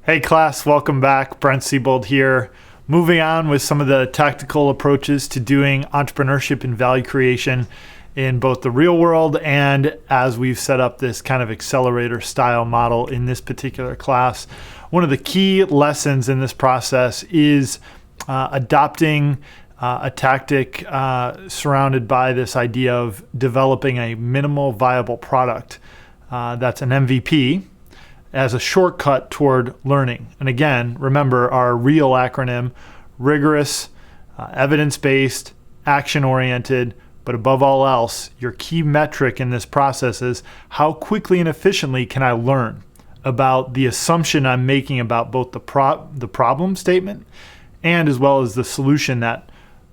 Hey class, welcome back. Brent Siebold here. Moving on with some of the tactical approaches to doing entrepreneurship and value creation in both the real world and as we've set up this kind of accelerator style model in this particular class. One of the key lessons in this process is adopting a tactic surrounded by this idea of developing a minimal viable product. That's an MVP. As a shortcut toward learning. And again, remember our REAL acronym: rigorous, evidence-based, action-oriented, but above all else, your key metric in this process is how quickly and efficiently can I learn about the assumption I'm making about both the problem statement and as well as the solution that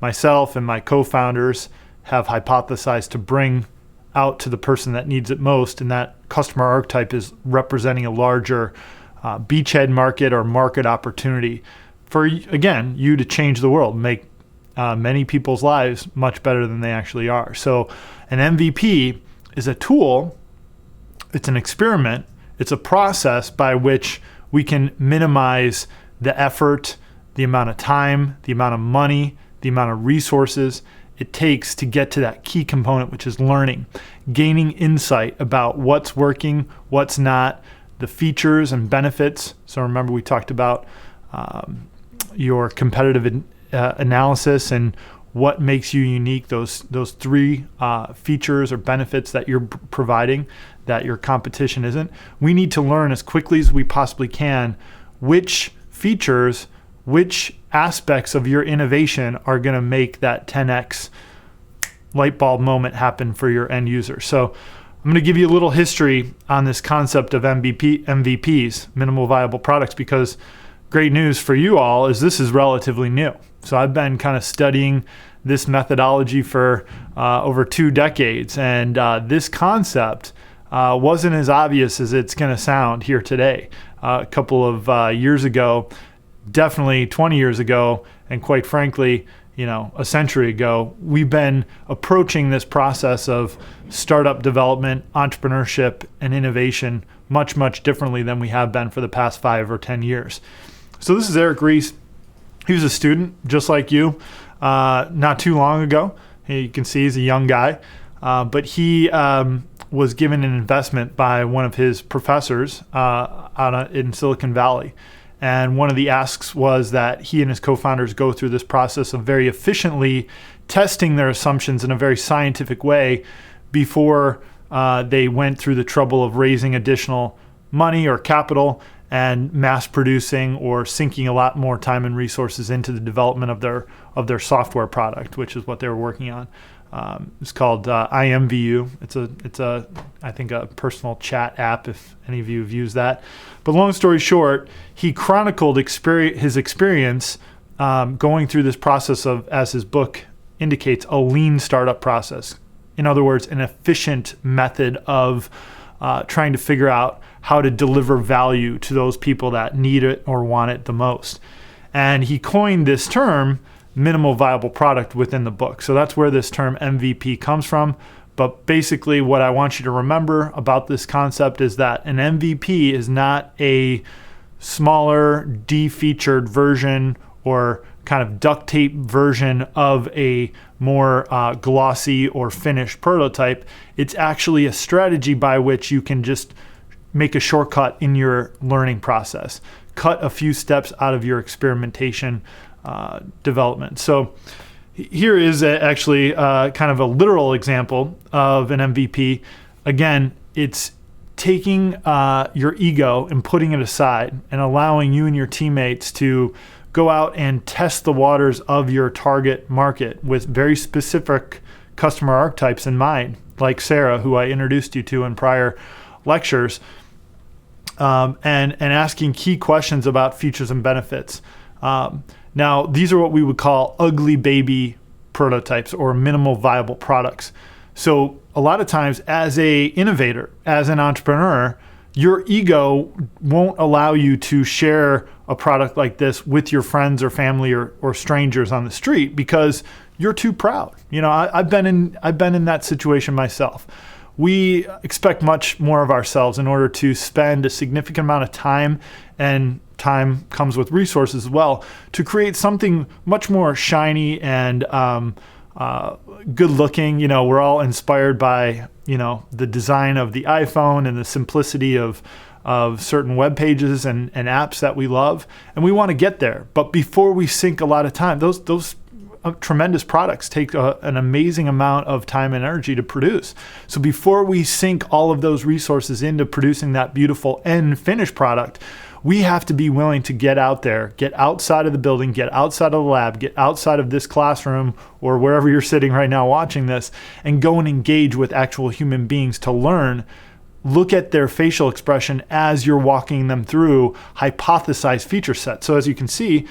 myself and my co-founders have hypothesized to bring out to the person that needs it most, and that customer archetype is representing a larger beachhead market or market opportunity for, again, you to change the world, make many people's lives much better than they actually are. So an MVP is a tool, it's an experiment, it's a process by which we can minimize the effort, the amount of time, the amount of money, the amount of resources it takes to get to that key component, which is learning, gaining insight about what's working, what's not, the features and benefits. So remember, we talked about your competitive analysis and what makes you unique, those three features or benefits that you're providing that your competition isn't. We need to learn as quickly as we possibly can which features, which aspects of your innovation are going to make that 10x light bulb moment happen for your end user. So I'm going to give you a little history on this concept of MVPs, minimal viable products, because great news for you all is this is relatively new. So I've been kind of studying this methodology for over 2 decades, and this concept wasn't as obvious as it's going to sound here today. A couple of years ago, definitely 20 years ago, and quite frankly, a century ago, we've been approaching this process of startup development, entrepreneurship, and innovation much, much differently than we have been for the past 5 or 10 years. So this is Eric Ries. He was a student just like you not too long ago. You can see he's a young guy, but he was given an investment by one of his professors in Silicon Valley. And one of the asks was that he and his co-founders go through this process of very efficiently testing their assumptions in a very scientific way before they went through the trouble of raising additional money or capital and mass producing or sinking a lot more time and resources into the development of their software product, which is what they were working on. It's called IMVU. It's I think a personal chat app if any of you have used that. But long story short, he chronicled his experience going through this process of, as his book indicates, a lean startup process. In other words, an efficient method of trying to figure out how to deliver value to those people that need it or want it the most. And he coined this term, minimal viable product, within the book. So that's where this term MVP comes from. But basically what I want you to remember about this concept is that an MVP is not a smaller, de-featured version or kind of duct tape version of a more glossy or finished prototype. It's actually a strategy by which you can just make a shortcut in your learning process, cut a few steps out of your experimentation development. So here is actually kind of a literal example of an MVP. Again, it's taking your ego and putting it aside and allowing you and your teammates to go out and test the waters of your target market with very specific customer archetypes in mind, like Sarah, who I introduced you to in prior lectures, and asking key questions about features and benefits. Now, these are what we would call ugly baby prototypes or minimal viable products. So a lot of times as a innovator, as an entrepreneur, your ego won't allow you to share a product like this with your friends or family or strangers on the street because you're too proud. I've been in that situation myself. We expect much more of ourselves in order to spend a significant amount of time and time comes with resources as well, to create something much more shiny and good looking. You know, we're all inspired by, you know, the design of the iPhone and the simplicity of certain web pages and apps that we love, and we want to get there. But before we sink a lot of time, those tremendous products take an amazing amount of time and energy to produce. So before we sink all of those resources into producing that beautiful end finished product, we have to be willing to get out there, get outside of the building, get outside of the lab, get outside of this classroom or wherever you're sitting right now watching this, and go and engage with actual human beings to learn. Look at their facial expression as you're walking them through hypothesized feature sets. So as you can see,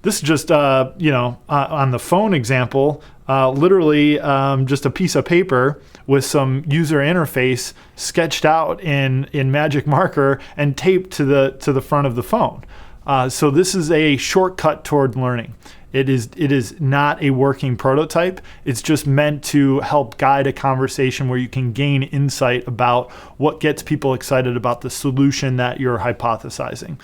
this is just, on the phone example, literally just a piece of paper with some user interface sketched out in Magic Marker and taped to the front of the phone. So this is a shortcut toward learning. It is not a working prototype. It's just meant to help guide a conversation where you can gain insight about what gets people excited about the solution that you're hypothesizing.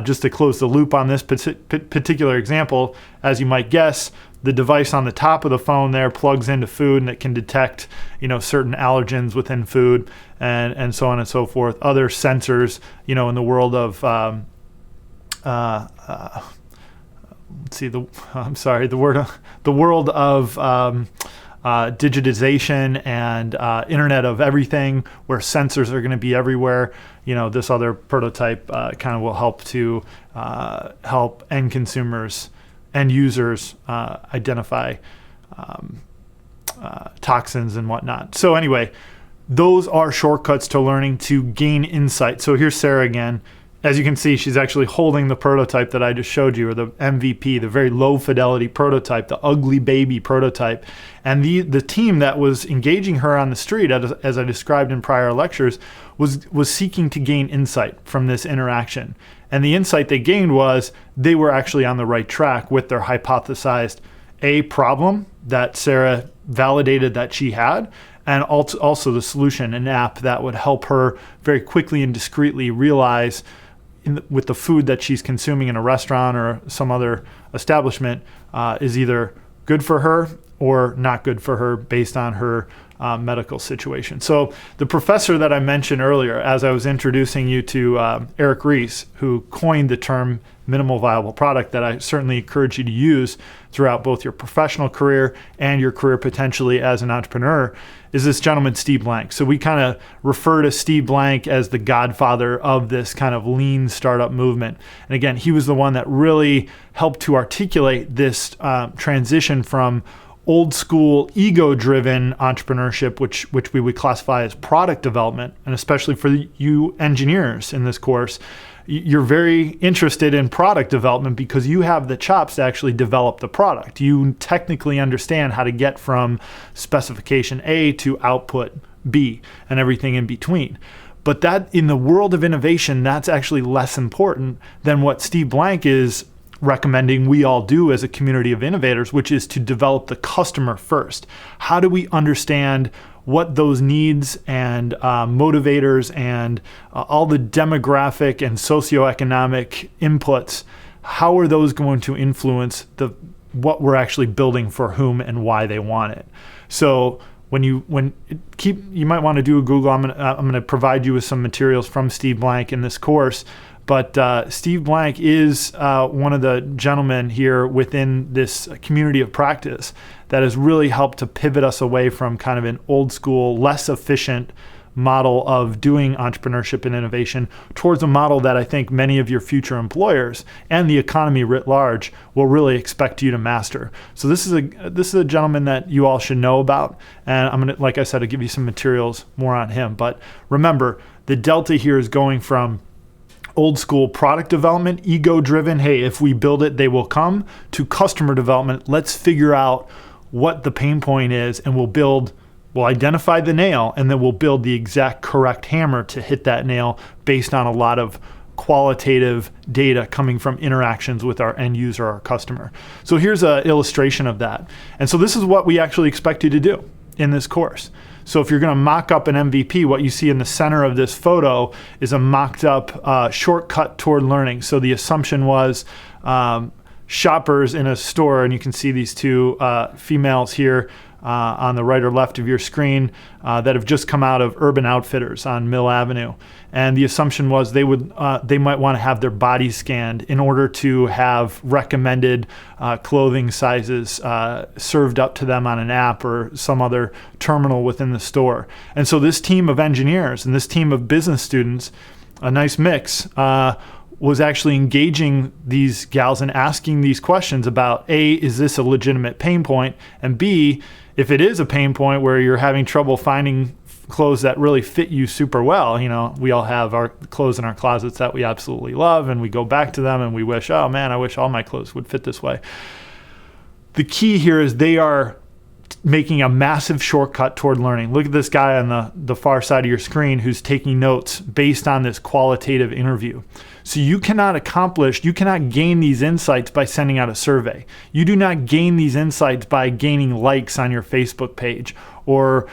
Just to close the loop on this particular example, as you might guess, the device on the top of the phone there plugs into food, and it can detect, you know, certain allergens within food and so on and so forth. Other sensors, you know, in the world of the world of digitization and Internet of Everything, where sensors are going to be everywhere. You know, this other prototype kind of will help to help end consumers, end users identify toxins and whatnot. So anyway, those are shortcuts to learning to gain insight. So here's Sarah again. As you can see, she's actually holding the prototype that I just showed you, or the MVP, the very low fidelity prototype, the ugly baby prototype. And the team that was engaging her on the street, as I described in prior lectures, was seeking to gain insight from this interaction. And the insight they gained was they were actually on the right track with their hypothesized problem that Sarah validated that she had, and also the solution, an app that would help her very quickly and discreetly realize with the food that she's consuming in a restaurant or some other establishment is either good for her or not good for her based on her medical situation. So the professor that I mentioned earlier, as I was introducing you to Eric Ries, who coined the term minimal viable product, that I certainly encourage you to use throughout both your professional career and your career potentially as an entrepreneur, is this gentleman, Steve Blank. So we kind of refer to Steve Blank as the godfather of this kind of lean startup movement. And again, he was the one that really helped to articulate this transition from old school ego-driven entrepreneurship, which we would classify as product development, and especially for you engineers in this course, you're very interested in product development because you have the chops to actually develop the product. You technically understand how to get from specification A to output B and everything in between. But that, in the world of innovation, that's actually less important than what Steve Blank is recommending we all do as a community of innovators, which is to develop the customer first. How do we understand what those needs and motivators and all the demographic and socioeconomic inputs, how are those going to influence what we're actually building for whom and why they want it? So you might want to do a Google. I'm going to provide you with some materials from Steve Blank in this course. But Steve Blank is one of the gentlemen here within this community of practice that has really helped to pivot us away from kind of an old school, less efficient model of doing entrepreneurship and innovation towards a model that I think many of your future employers and the economy writ large will really expect you to master. So this is a gentleman that you all should know about, and I'm gonna, like I said, I'll give you some materials more on him. But remember, the delta here is going from old school product development, ego driven, hey, if we build it, they will come, to customer development. Let's figure out what the pain point is, and we'll identify the nail, and then we'll build the exact correct hammer to hit that nail based on a lot of qualitative data coming from interactions with our end user, our customer. So here's an illustration of that. And so this is what we actually expect you to do in this course. So if you're going to mock up an MVP, what you see in the center of this photo is a mocked up shortcut toward learning. So the assumption was shoppers in a store, and you can see these two females here on the right or left of your screen that have just come out of Urban Outfitters on Mill Avenue. And the assumption was they might want to have their bodies scanned in order to have recommended clothing sizes served up to them on an app or some other terminal within the store. And so this team of engineers and this team of business students, a nice mix, was actually engaging these gals and asking these questions about, A, is this a legitimate pain point? And B, if it is a pain point where you're having trouble finding clothes that really fit you super well, we all have our clothes in our closets that we absolutely love, and we go back to them and we wish, oh man, I wish all my clothes would fit this way. The key here is they are making a massive shortcut toward learning. Look at this guy on the far side of your screen who's taking notes based on this qualitative interview. So you cannot gain these insights by sending out a survey. You do not gain these insights by gaining likes on your Facebook page or,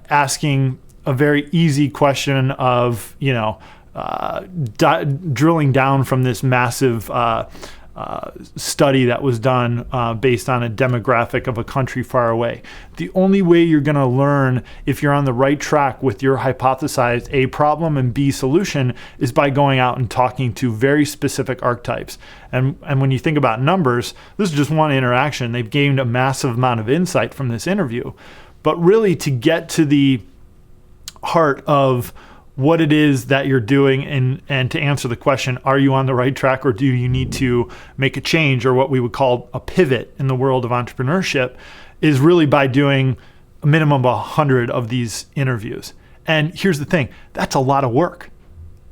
asking a very easy question of, drilling down from this massive study that was done based on a demographic of a country far away. The only way you're going to learn if you're on the right track with your hypothesized A problem and B solution is by going out and talking to very specific archetypes. And when you think about numbers, this is just one interaction. They've gained a massive amount of insight from this interview. But really, to get to the heart of what it is that you're doing and to answer the question, are you on the right track or do you need to make a change, or what we would call a pivot in the world of entrepreneurship, is really by doing a minimum of 100 of these interviews. And here's the thing, that's a lot of work.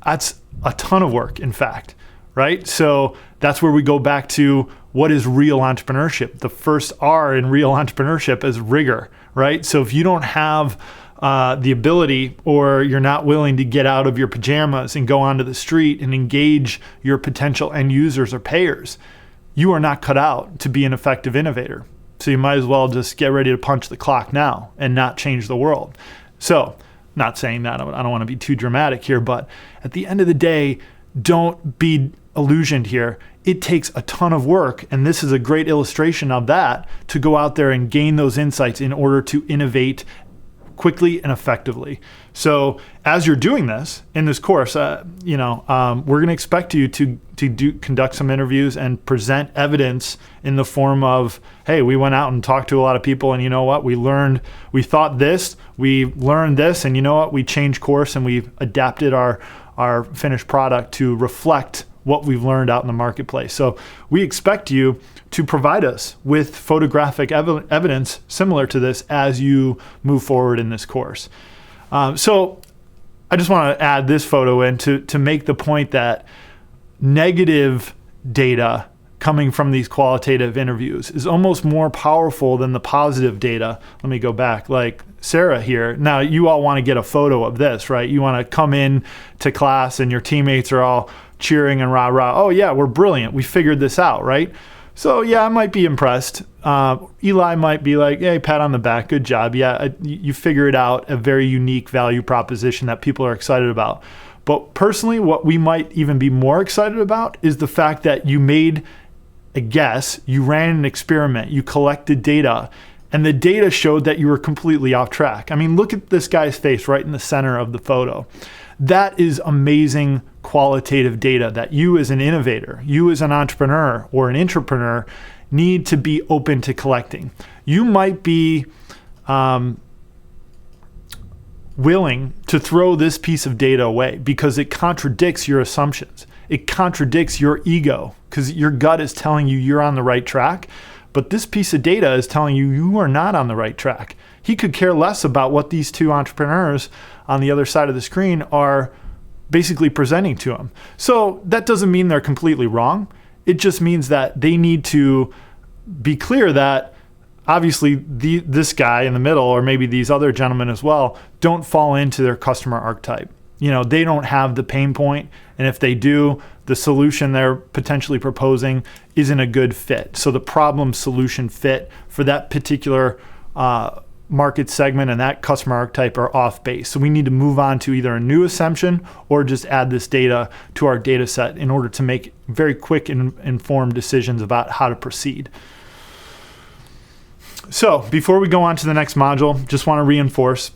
That's a ton of work, in fact, right? So that's where we go back to what is real entrepreneurship. The first R in real entrepreneurship is rigor, right? So if you don't have the ability, or you're not willing to get out of your pajamas and go onto the street and engage your potential end users or payers, you are not cut out to be an effective innovator. So you might as well just get ready to punch the clock now and not change the world. So, not saying that, I don't want to be too dramatic here, but at the end of the day, don't be illusioned here. It takes a ton of work, and this is a great illustration of that, to go out there and gain those insights in order to innovate quickly and effectively. So as you're doing this in this course, we're going to expect you to conduct some interviews and present evidence in the form of, hey, we went out and talked to a lot of people, and you know what, we thought this, we learned this, and you know what, we changed course and we've adapted our finished product to reflect what we've learned out in the marketplace. So we expect you to provide us with photographic evidence similar to this as you move forward in this course. So I just want to add this photo in to make the point that negative data coming from these qualitative interviews is almost more powerful than the positive data. Let me go back, like Sarah here. Now you all want to get a photo of this, right? You want to come in to class and your teammates are all cheering and rah, rah. Oh yeah, we're brilliant. We figured this out, right? So yeah, I might be impressed. Eli might be like, hey, pat on the back, good job. Yeah, you figured out a very unique value proposition that people are excited about. But personally, what we might even be more excited about is the fact that you made a guess, you ran an experiment, you collected data, and the data showed that you were completely off track. I mean, look at this guy's face right in the center of the photo. That is amazing qualitative data that you as an innovator, you as an entrepreneur or an intrapreneur need to be open to collecting. You might be willing to throw this piece of data away because it contradicts your assumptions. It contradicts your ego because your gut is telling you you're on the right track, but this piece of data is telling you you are not on the right track. He could care less about what these two entrepreneurs on the other side of the screen are basically presenting to him. So that doesn't mean they're completely wrong. It just means that they need to be clear that obviously this guy in the middle, or maybe these other gentlemen as well, don't fall into their customer archetype. They don't have the pain point, and if they do, the solution they're potentially proposing isn't a good fit. So the problem solution fit for that particular market segment and that customer archetype are off base. So we need to move on to either a new assumption or just add this data to our data set in order to make very quick and informed decisions about how to proceed. So before we go on to the next module, just want to reinforce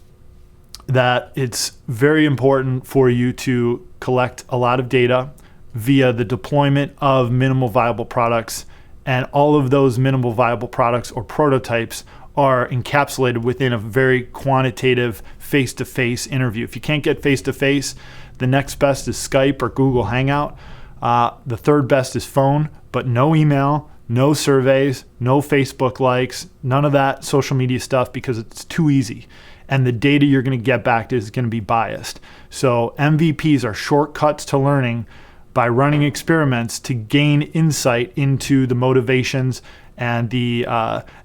that it's very important for you to collect a lot of data via the deployment of minimal viable products. And all of those minimal viable products or prototypes are encapsulated within a very quantitative face-to-face interview. If you can't get face-to-face, the next best is Skype or Google Hangout. The third best is phone, but no email, no surveys, no Facebook likes, none of that social media stuff because it's too easy. And the data you're going to get back is going to be biased. So MVPs are shortcuts to learning by running experiments to gain insight into the motivations and the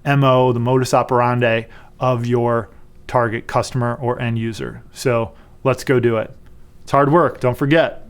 MO, the modus operandi of your target customer or end user. So let's go do it. It's hard work, don't forget.